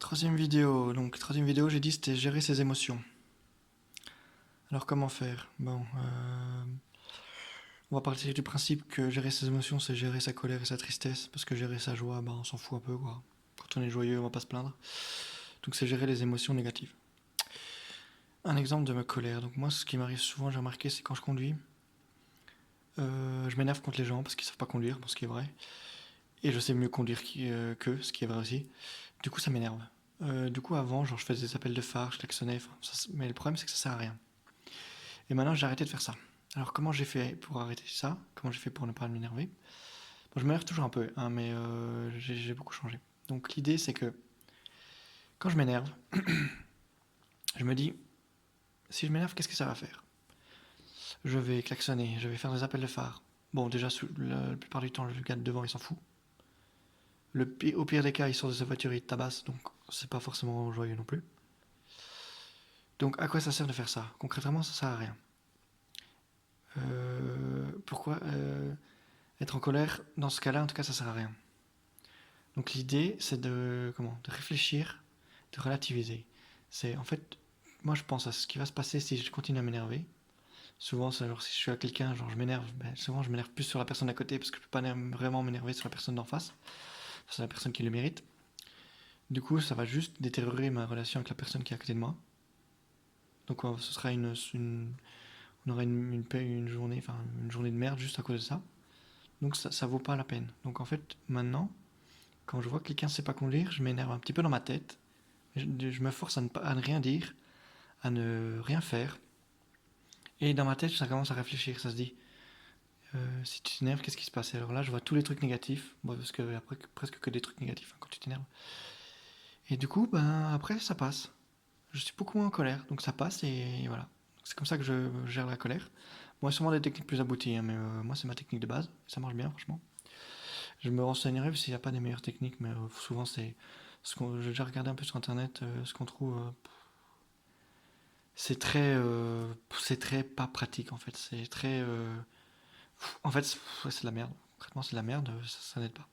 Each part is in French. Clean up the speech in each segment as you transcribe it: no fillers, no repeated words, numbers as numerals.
Troisième vidéo. Donc, troisième vidéo, j'ai dit c'était gérer ses émotions. Alors, comment faire? Bon, on va partir du principe que gérer ses émotions, c'est gérer sa colère et sa tristesse. Parce que gérer sa joie, bah, on s'en fout un peu, quoi. Quand on est joyeux, on va pas se plaindre. Donc, c'est gérer les émotions négatives. Un exemple de ma colère. Donc, moi, ce qui m'arrive souvent, j'ai remarqué, c'est quand je conduis, je m'énerve contre les gens parce qu'ils savent pas conduire, bon, ce qui est vrai. Et je sais mieux conduire qu'eux, ce qui est vrai aussi. Du coup, ça m'énerve. Du coup, avant, genre, je faisais des appels de phare, je klaxonnais, mais le problème, c'est que ça sert à rien. Et maintenant, j'ai arrêté de faire ça. Alors, comment j'ai fait pour arrêter ça? Comment j'ai fait pour ne pas m'énerver? Bon, je m'énerve toujours un peu, hein, mais j'ai beaucoup changé. Donc, l'idée, c'est que quand je m'énerve, je me dis, si je m'énerve, qu'est-ce que ça va faire? Je vais klaxonner, je vais faire des appels de phare. Bon, déjà, la plupart du temps, le gars de devant, il s'en fout. Au pire des cas, il sort de sa voiture, il tabasse, donc c'est pas forcément joyeux non plus. Donc, à quoi ça sert de faire ça? Concrètement, ça sert à rien. Pourquoi être en colère? Dans ce cas-là, en tout cas, ça sert à rien. Donc l'idée, c'est de réfléchir, de relativiser. C'est en fait, moi je pense à ce qui va se passer si je continue à m'énerver. Souvent, c'est genre si je suis à quelqu'un, genre je m'énerve, ben, souvent je m'énerve plus sur la personne d'à côté parce que je peux pas vraiment m'énerver sur la personne d'en face. C'est la personne qui le mérite. Du coup, ça va juste détériorer ma relation avec la personne qui est à côté de moi. Donc ce sera on aura une journée, enfin une journée de merde juste à cause de ça. Donc ça vaut pas la peine. Donc en fait, maintenant, quand je vois que quelqu'un ne sait pas conduire, je m'énerve un petit peu dans ma tête. Je me force à ne rien dire, à ne rien faire. Et dans ma tête, ça commence à réfléchir. Ça se dit, si tu t'énerves, qu'est-ce qui se passe? Et alors là, je vois tous les trucs négatifs. Bon, parce qu'il y a presque que des trucs négatifs hein, quand tu t'énerves. Et du coup, ben, après, ça passe. Je suis beaucoup moins en colère. Donc ça passe et voilà. C'est comme ça que je gère la colère. Bon, il y a sûrement des techniques plus abouties, hein, mais moi, c'est ma technique de base. Ça marche bien, franchement. Je me renseignerai s'il n'y a pas des meilleures techniques, mais souvent, j'ai déjà regardé un peu sur internet ce qu'on trouve. C'est très, c'est très pas pratique en fait. C'est très, en fait, c'est de la merde. Concrètement, c'est de la merde. Ça n'aide pas.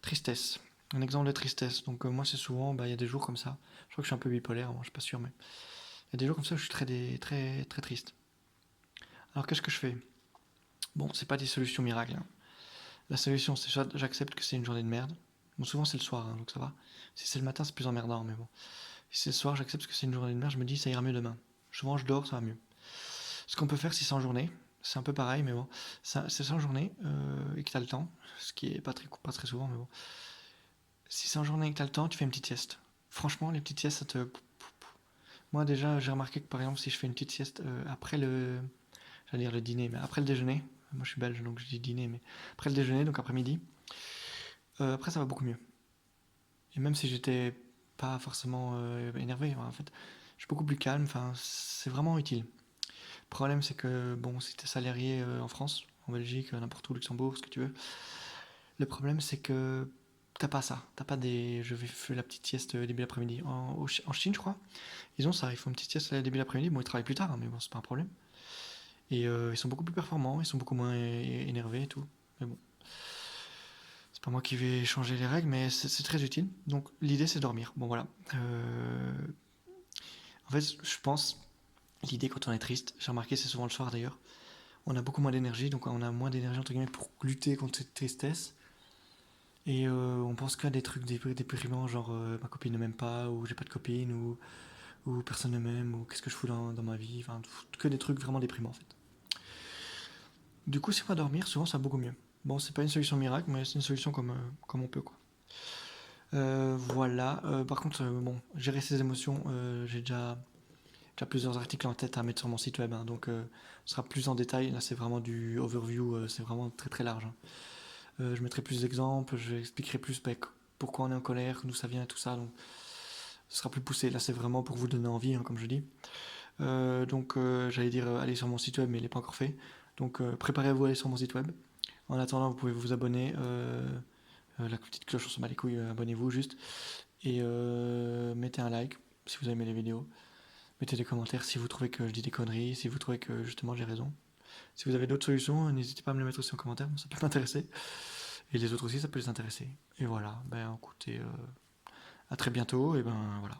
Tristesse. Un exemple de tristesse. Donc moi, c'est souvent, bah, il y a des jours comme ça. Je crois que je suis un peu bipolaire. Moi, je suis pas sûr, mais il y a des jours comme ça où je suis très, très triste. Alors qu'est-ce que je fais? Bon, c'est pas des solutions miracles, hein. La solution, c'est soit j'accepte que c'est une journée de merde. Bon, souvent c'est le soir, hein, donc ça va. Si c'est le matin, c'est plus emmerdant, mais bon. Si c'est le soir, j'accepte que c'est une journée de merde. Je me dis, ça ira mieux demain. Souvent, je dors, ça va mieux. Ce qu'on peut faire si c'est en journée, c'est un peu pareil, mais bon, c'est en journée et que t'as le temps, ce qui est pas très souvent, mais bon. Si c'est en journée et que t'as le temps, tu fais une petite sieste. Franchement, les petites siestes, ça te. Moi, déjà, j'ai remarqué que par exemple, si je fais une petite sieste après j'allais dire le dîner, mais après le déjeuner, moi je suis belge donc je dis dîner, mais après le déjeuner, donc après-midi, après ça va beaucoup mieux. Et même si j'étais pas forcément énervé, en fait, je suis beaucoup plus calme, enfin, c'est vraiment utile. Le problème, c'est que, bon, si t'es salarié en France, en Belgique, n'importe où, Luxembourg, ce que tu veux, le problème, c'est que t'as pas ça. T'as pas des. Je vais faire la petite sieste début d'après-midi. En Chine, je crois, ils ont ça. Ils font une petite sieste début d'après-midi. Bon, ils travaillent plus tard, hein, mais bon, c'est pas un problème. Et ils sont beaucoup plus performants, ils sont beaucoup moins énervés et tout. Mais bon, c'est pas moi qui vais changer les règles, mais c'est très utile. Donc l'idée, c'est dormir. Bon, voilà. En fait, je pense, l'idée quand on est triste, j'ai remarqué, c'est souvent le soir d'ailleurs, on a beaucoup moins d'énergie, donc on a moins d'énergie entre guillemets pour lutter contre cette tristesse. Et on pense qu'à des trucs déprimants, genre ma copine ne m'aime pas, ou j'ai pas de copine, ou personne ne m'aime, ou qu'est-ce que je fous dans ma vie, enfin, que des trucs vraiment déprimants en fait. Du coup, si on va dormir, souvent ça va beaucoup mieux. Bon, c'est pas une solution miracle, mais c'est une solution comme on peut quoi. Voilà. Par contre, bon, gérer ses émotions, j'ai déjà plusieurs articles en tête à mettre sur mon site web, hein, donc ce sera plus en détail. Là, c'est vraiment du overview, c'est vraiment très très large, hein. Je mettrai plus d'exemples, je expliquerai plus pourquoi on est en colère, d'où ça vient et tout ça. Donc, ce sera plus poussé. Là, c'est vraiment pour vous donner envie, hein, comme je dis. Donc, j'allais dire aller sur mon site web, mais il n'est pas encore fait. Donc, préparez-vous à aller sur mon site web. En attendant, vous pouvez vous abonner. La petite cloche, on s'en bat les couilles, abonnez-vous juste. Et mettez un like si vous aimez les vidéos. Mettez des commentaires si vous trouvez que je dis des conneries, si vous trouvez que justement j'ai raison. Si vous avez d'autres solutions, n'hésitez pas à me les mettre aussi en commentaire, ça peut m'intéresser. Et les autres aussi, ça peut les intéresser. Et voilà, ben écoutez, À très bientôt, et ben voilà.